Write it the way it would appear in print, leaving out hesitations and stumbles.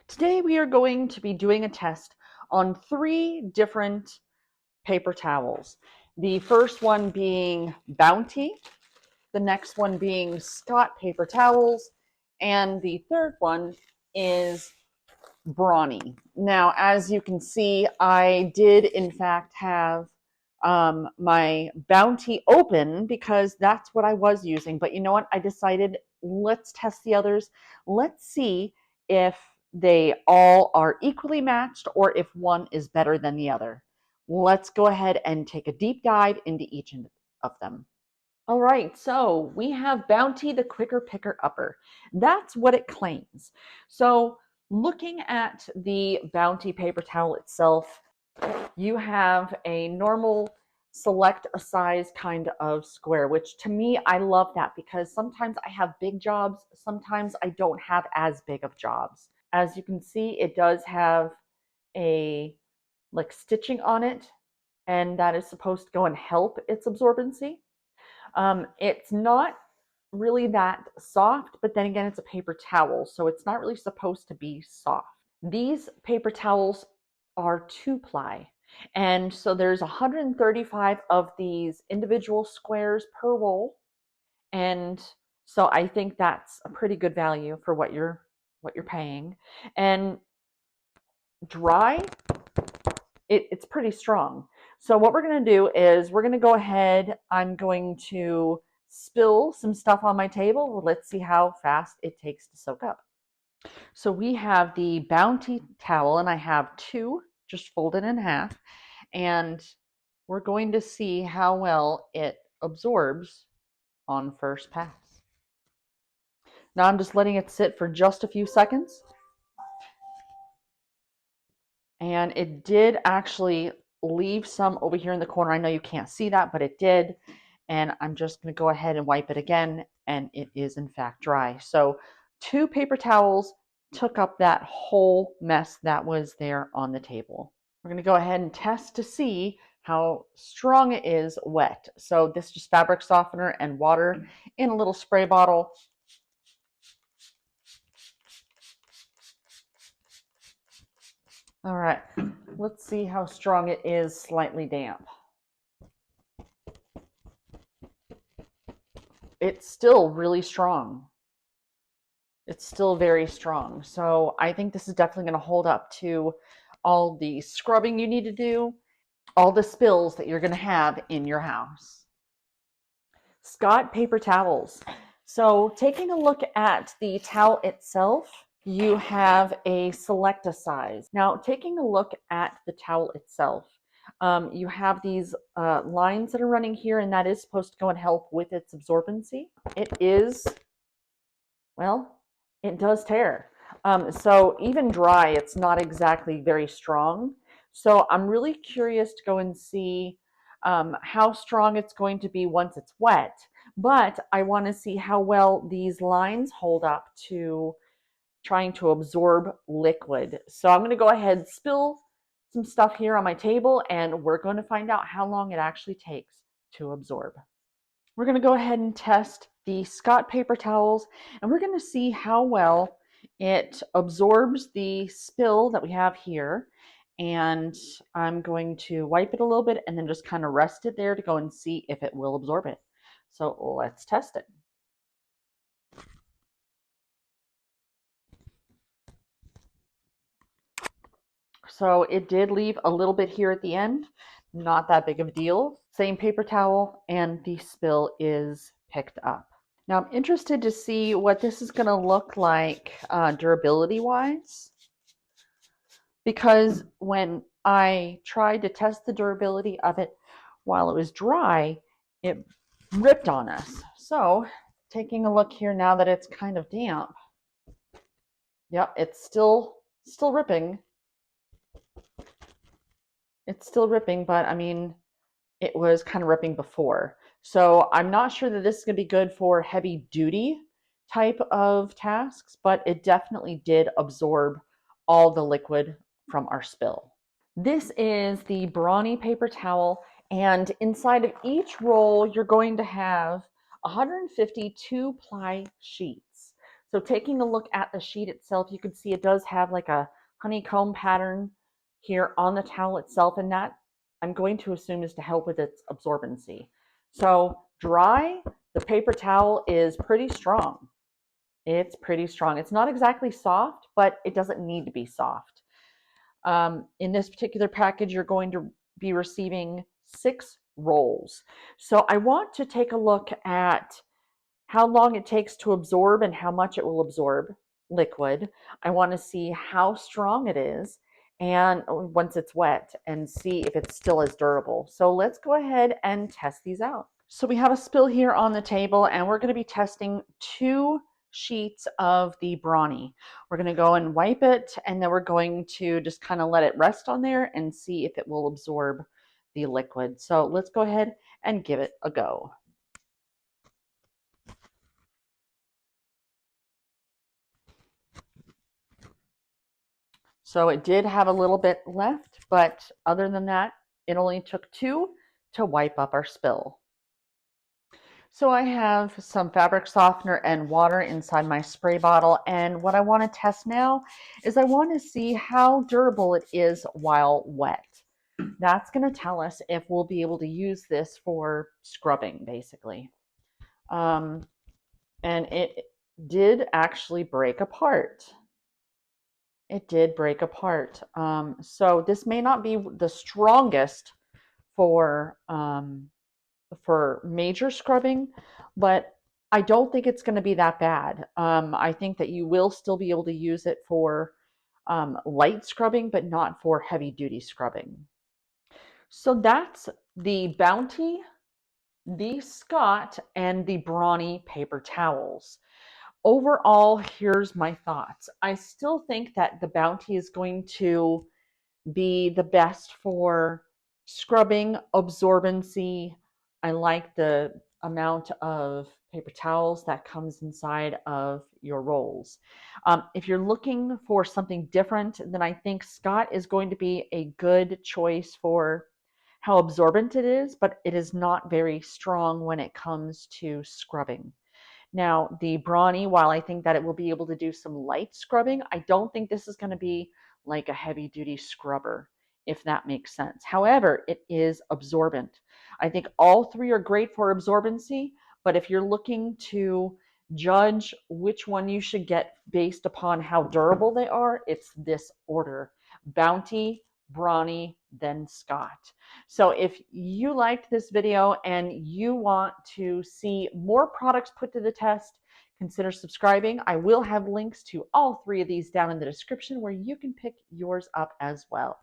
Today we are going to be doing a test on 3 different paper towels. The first one being Bounty, the next one being Scott paper towels, and the third one is Brawny. Now, as you can see, I did in fact have my Bounty open because that's what I was using. But you know what? I decided let's test the others. Let's see if they all are equally matched or if one is better than the other. Let's go ahead and take a deep dive into each of them. All right, so we have Bounty the Quicker Picker Upper. That's what it claims. So looking at the Bounty paper towel itself, you have a normal select a size kind of square, which to me, I love that because sometimes I have big jobs, sometimes I don't have as big of jobs. As you can see, it does have a like stitching on it, and that is supposed to go and help its absorbency. It's not really that soft, but then again, it's a paper towel, so it's not really supposed to be soft. These paper towels are 2-ply, and so there's 135 of these individual squares per roll, and so I think that's a pretty good value for what you're paying. And dry, it's pretty strong. So what we're going to do is we're going to go ahead. I'm going to spill some stuff on my table. Well, let's see how fast it takes to soak up. So we have the Bounty towel, and I have 2 just folded in half, and we're going to see how well it absorbs on first pass. Now I'm just letting it sit for just a few seconds, and it did actually leave some over here in the corner. I know you can't see that, but it did. And I'm just going to go ahead and wipe it again, and it is in fact dry. So 2 paper towels took up that whole mess that was there on the table. We're going to go ahead and test to see how strong it is wet. So this is just fabric softener and water in a little spray bottle. All right, let's see how strong it is slightly damp. It's still really strong. It's still very strong. So I think this is definitely going to hold up to all the scrubbing you need to do, all the spills that you're going to have in your house. Scott paper towels. So taking a look at the towel itself, you have a select a size. Now taking a look at the towel itself, you have these lines that are running here, and that is supposed to go and help with its absorbency. It is, well, it does tear. So even dry, it's not exactly very strong. So I'm really curious to go and see how strong it's going to be once it's wet. But I want to see how well these lines hold up to trying to absorb liquid. So I'm going to go ahead and spill some stuff here on my table, and we're going to find out how long it actually takes to absorb. We're going to go ahead and test the Scott paper towels, and we're going to see how well it absorbs the spill that we have here. And I'm going to wipe it a little bit and then just kind of rest it there to go and see if it will absorb it. So let's test it. So it did leave a little bit here at the end, not that big of a deal. Same paper towel, and the spill is picked up. Now I'm interested to see what this is going to look like durability wise, because when I tried to test the durability of it while it was dry, it ripped on us. So taking a look here now that it's kind of damp, yep, it's still ripping. It's still ripping, but I mean, it was kind of ripping before. So I'm not sure that this is going to be good for heavy duty type of tasks, but it definitely did absorb all the liquid from our spill. This is the Brawny paper towel, and inside of each roll, you're going to have 150 2-ply sheets. So taking a look at the sheet itself, you can see it does have like a honeycomb pattern here on the towel itself, and that I'm going to assume is to help with its absorbency. So dry, the paper towel is pretty strong. It's pretty strong. It's not exactly soft, but it doesn't need to be soft. In this particular package, you're going to be receiving 6 rolls. So I want to take a look at how long it takes to absorb and how much it will absorb liquid. I want to see how strong it is and once it's wet and see if it's still as durable. So let's go ahead and test these out. So we have a spill here on the table and we're going to be testing 2 sheets of the Brawny. We're going to go and wipe it and then we're going to just kind of let it rest on there and see if it will absorb the liquid. So let's go ahead and give it a go. So it did have a little bit left, but other than that, it only took 2 to wipe up our spill. So I have some fabric softener and water inside my spray bottle, and what I want to test now is I want to see how durable it is while wet. That's going to tell us if we'll be able to use this for scrubbing, basically. And it did actually break apart. It did break apart. So this may not be the strongest for major scrubbing, but I don't think it's going to be that bad. I think that you will still be able to use it for light scrubbing, but not for heavy duty scrubbing. So that's the Bounty, the Scott, and the Brawny paper towels. Overall, here's my thoughts. I still think that the Bounty is going to be the best for scrubbing, absorbency. I like the amount of paper towels that comes inside of your rolls. If you're looking for something different, then I think Scott is going to be a good choice for how absorbent it is, but it is not very strong when it comes to scrubbing. Now, the Brawny, while I think that it will be able to do some light scrubbing, I don't think this is going to be like a heavy duty scrubber, if that makes sense. However, it is absorbent. I think all 3 are great for absorbency, but if you're looking to judge which one you should get based upon how durable they are, it's this order: Bounty, Brawny, then Scott. So if you liked this video and you want to see more products put to the test, consider subscribing. I will have links to all 3 of these down in the description where you can pick yours up as well.